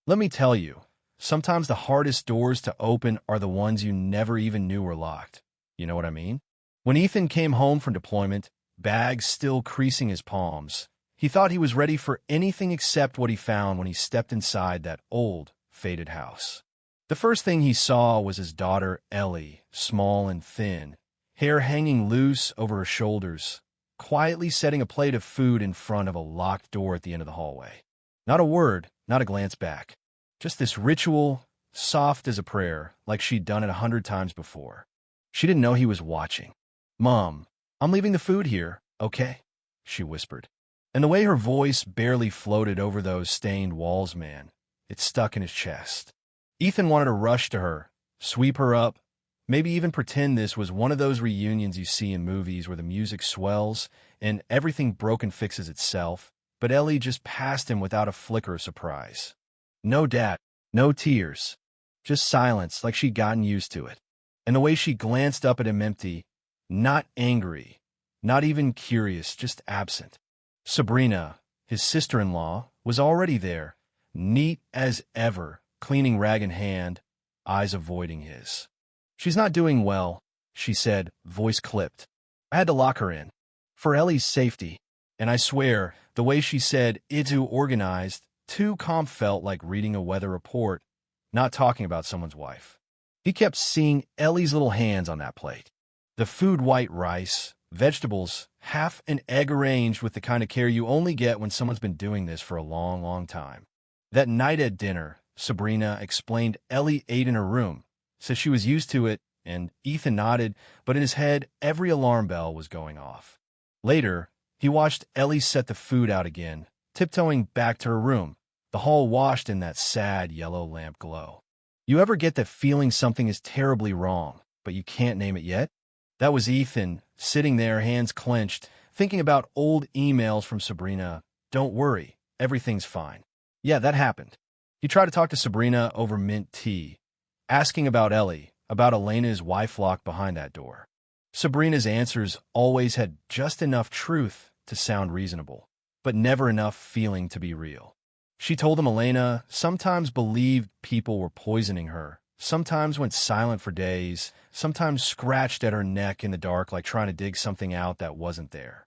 Let me tell you, sometimes the hardest doors to open are the ones you never even knew were locked. You know what I mean? When Ethan came home from deployment, bags still creasing his palms, he thought he was ready for anything except what he found when he stepped inside that old, faded house. The first thing he saw was his daughter, Ellie, small and thin, hair hanging loose over her shoulders, quietly setting a plate of food in front of a locked door at the end of the hallway. Not a word, not a glance back. Just this ritual, soft as a prayer, like she'd done it 100 times before. She didn't know he was watching. "Mom, I'm leaving the food here, okay?" she whispered. And the way her voice barely floated over those stained walls, man, it stuck in his chest. Ethan wanted to rush to her, sweep her up, maybe even pretend this was one of those reunions you see in movies where the music swells and everything broken fixes itself, but Ellie just passed him without a flicker of surprise. No dad, no tears, just silence like she'd gotten used to it. And the way she glanced up at him empty, not angry, not even curious, just absent. Sabrina, his sister-in-law, was already there, neat as ever, cleaning rag in hand, eyes avoiding his. "She's not doing well," she said, voice clipped. "I had to lock her in. For Ellie's safety." And I swear, the way she said it too organized, too calm felt like reading a weather report, not talking about someone's wife. He kept seeing Ellie's little hands on that plate. The food white rice, vegetables, half an egg arranged with the kind of care you only get when someone's been doing this for a long, long time. That night at dinner, Sabrina explained Ellie ate in her room, said she was used to it, and Ethan nodded, but in his head, every alarm bell was going off. Later, he watched Ellie set the food out again, tiptoeing back to her room, the hall washed in that sad yellow lamp glow. You ever get that feeling something is terribly wrong, but you can't name it yet? That was Ethan, sitting there, hands clenched, thinking about old emails from Sabrina. "Don't worry, everything's fine." Yeah, that happened. He tried to talk to Sabrina over mint tea, asking about Ellie, about Elena's wife locked behind that door. Sabrina's answers always had just enough truth to sound reasonable, but never enough feeling to be real. She told him Elena sometimes believed people were poisoning her, sometimes went silent for days, sometimes scratched at her neck in the dark like trying to dig something out that wasn't there.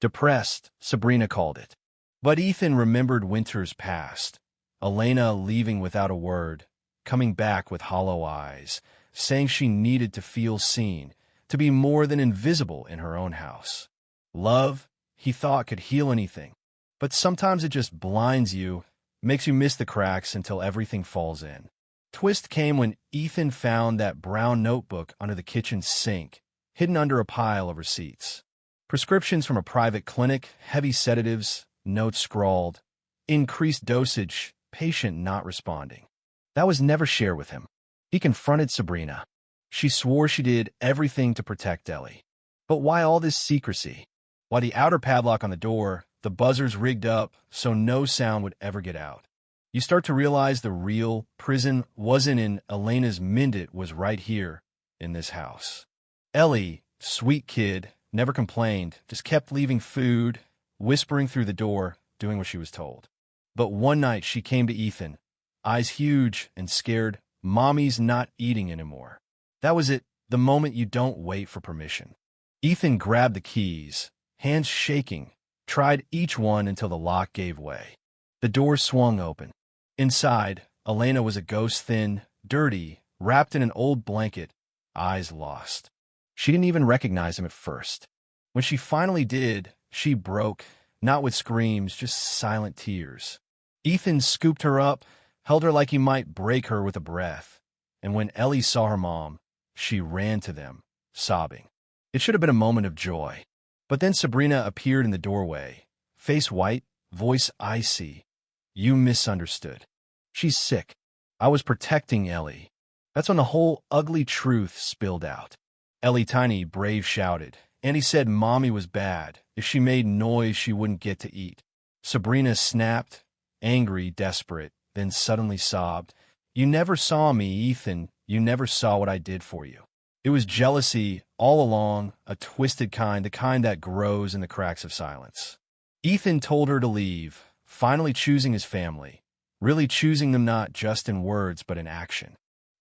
Depressed, Sabrina called it. But Ethan remembered winters past, Elena leaving without a word, coming back with hollow eyes, saying she needed to feel seen, to be more than invisible in her own house. Love, he thought, could heal anything, but sometimes it just blinds you, makes you miss the cracks until everything falls in. Twist came when Ethan found that brown notebook under the kitchen sink, hidden under a pile of receipts. Prescriptions from a private clinic, heavy sedatives, notes scrawled, increased dosage, patient not responding. That was never shared with him. He confronted Sabrina. She swore she did everything to protect Ellie. But why all this secrecy? Why the outer padlock on the door, the buzzers rigged up so no sound would ever get out? You start to realize the real prison wasn't in Elena's mind, it was right here, in this house. Ellie, sweet kid, never complained, just kept leaving food, whispering through the door, doing what she was told. But one night she came to Ethan, eyes huge and scared. "Mommy's not eating anymore." That was it, the moment you don't wait for permission. Ethan grabbed the keys, hands shaking, tried each one until the lock gave way. The door swung open. Inside, Elena was a ghost, thin, dirty, wrapped in an old blanket, eyes lost. She didn't even recognize him at first. When she finally did, she broke, not with screams, just silent tears. Ethan scooped her up, held her like he might break her with a breath. And when Ellie saw her mom, she ran to them, sobbing. It should have been a moment of joy. But then Sabrina appeared in the doorway, face white, voice icy. "You misunderstood. She's sick. I was protecting Ellie." That's when the whole ugly truth spilled out. Ellie Tiny Brave shouted, and he said Mommy was bad. If she made noise, she wouldn't get to eat. Sabrina snapped, angry, desperate, then suddenly sobbed. "You never saw me, Ethan. You never saw what I did for you." It was jealousy all along, a twisted kind, the kind that grows in the cracks of silence. Ethan told her to leave, finally choosing his family, really choosing them not just in words but in action.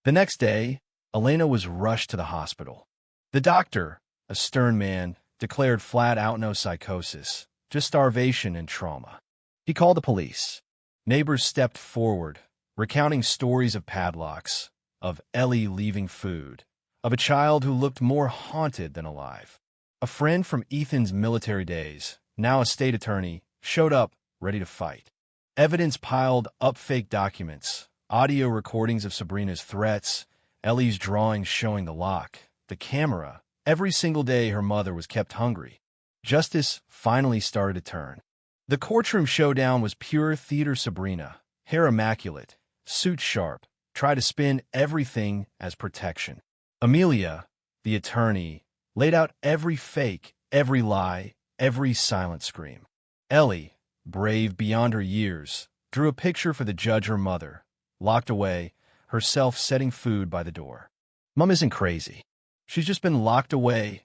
The next day, Elena was rushed to the hospital. The doctor, a stern man, declared flat-out no psychosis, just starvation and trauma. He called the police. Neighbors stepped forward, recounting stories of padlocks, of Ellie leaving food, of a child who looked more haunted than alive. A friend from Ethan's military days, now a state attorney, showed up, ready to fight. Evidence piled up, fake documents, audio recordings of Sabrina's threats, Ellie's drawings showing the lock, the camera. Every single day her mother was kept hungry. Justice finally started to turn. The courtroom showdown was pure theater. Sabrina, hair immaculate, suit sharp, tried to spin everything as protection. Amelia, the attorney, laid out every fake, every lie, every silent scream. Ellie, brave beyond her years, drew a picture for the judge. Her mother, locked away, herself setting food by the door. Mom isn't crazy. She's just been locked away,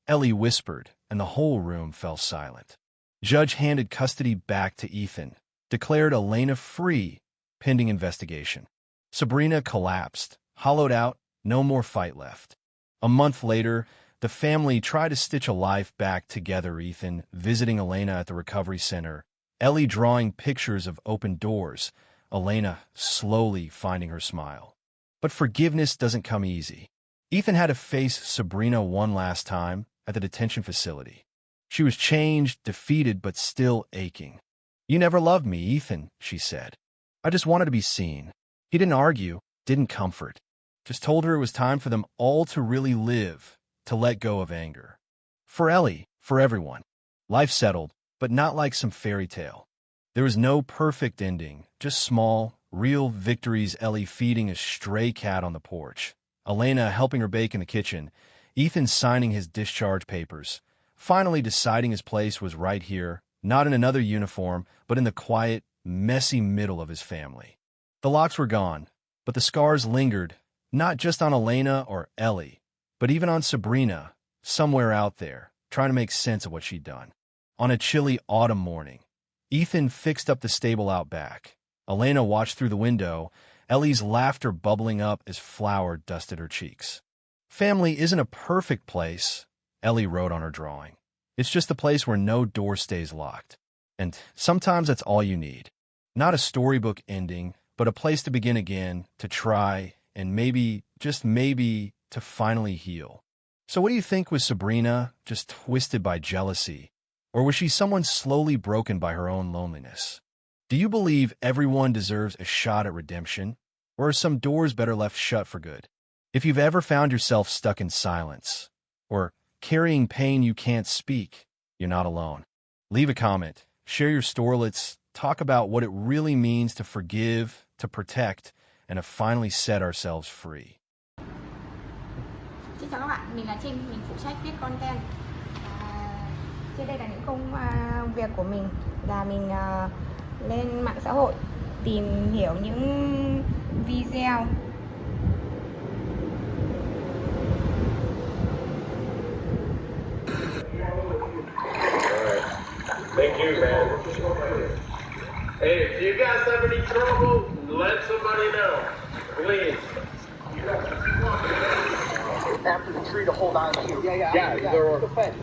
Ellie whispered, and the whole room fell silent. Judge handed custody back to Ethan, declared Elena free, pending investigation. Sabrina collapsed, hollowed out, no more fight left. A month later, the family tried to stitch a life back together. Ethan visiting Elena at the recovery center, Ellie drawing pictures of open doors, Elena slowly finding her smile. But forgiveness doesn't come easy. Ethan had to face Sabrina one last time at the detention facility. She was changed, defeated, but still aching. "You never loved me, Ethan," she said. "I just wanted to be seen." He didn't argue, didn't comfort. Just told her it was time for them all to really live, to let go of anger. For Ellie, for everyone, life settled, but not like some fairy tale. There was no perfect ending, just small, real victories. Ellie feeding a stray cat on the porch, Elena helping her bake in the kitchen, Ethan signing his discharge papers, finally deciding his place was right here, not in another uniform, but in the quiet, messy middle of his family. The locks were gone, but the scars lingered, not just on Elena or Ellie, but even on Sabrina, somewhere out there, trying to make sense of what she'd done. On a chilly autumn morning, Ethan fixed up the stable out back. Elena watched through the window, Ellie's laughter bubbling up as flour dusted her cheeks. "Family isn't a perfect place," Ellie wrote on her drawing. "It's just a place where no door stays locked. And sometimes that's all you need. Not a storybook ending, but a place to begin again, to try, and maybe, just maybe, to finally heal." So what do you think? Was Sabrina just twisted by jealousy? Or was she someone slowly broken by her own loneliness? Do you believe everyone deserves a shot at redemption? Or are some doors better left shut for good? If you've ever found yourself stuck in silence, or carrying pain you can't speak, you're not alone. Leave a comment, share your story. Let's talk about what it really means to forgive, to protect, and to finally set ourselves free. Xin chào các bạn, mình là Trinh, mình phụ trách viết content. Trên đây là những công việc của mình, là mình lên mạng xã hội tìm hiểu những video. Thank you, man. Hey, if you guys have any trouble, let somebody know, please. After the tree to hold on to. Yeah, use the fence.